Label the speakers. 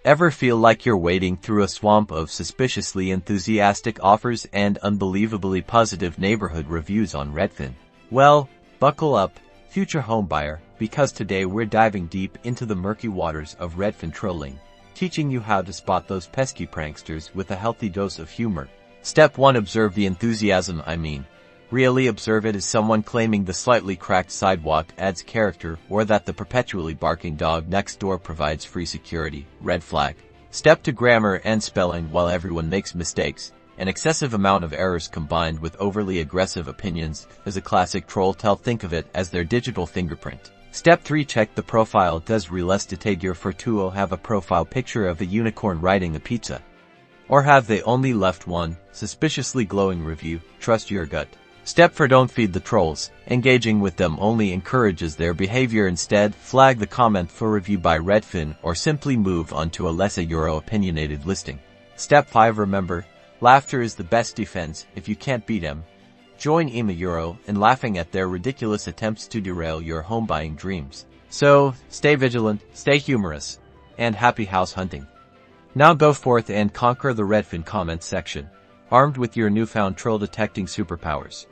Speaker 1: Ever feel like you're wading through a swamp of suspiciously enthusiastic offers and unbelievably positive neighborhood reviews on Redfin? Well, buckle up, future homebuyer, because today we're diving deep into the murky waters of Redfin trolling, teaching you how to spot those pesky pranksters with a healthy dose of humor. Step 1. Observe the enthusiasm. Really observe it as someone claiming the slightly cracked sidewalk adds character or that the perpetually barking dog next door provides free security. Red flag. Step 2. Grammar and spelling. While everyone makes mistakes, an excessive amount of errors combined with overly aggressive opinions is a classic troll tell. Think of it as their digital fingerprint. Step 3. Check the profile. Does Real Fortuo have a profile picture of a unicorn riding a pizza? Or have they only left one suspiciously glowing review? Trust your gut. Step 4. Don't feed the trolls. Engaging with them only encourages their behavior. Instead, flag the comment for review by Redfin or simply move on to a less opinionated listing. Step 5. Remember, laughter is the best defense. If you can't beat them, join Euro in laughing at their ridiculous attempts to derail your home buying dreams. So, stay vigilant, stay humorous, and happy house hunting. Now go forth and conquer the Redfin comment section, armed with your newfound troll detecting superpowers.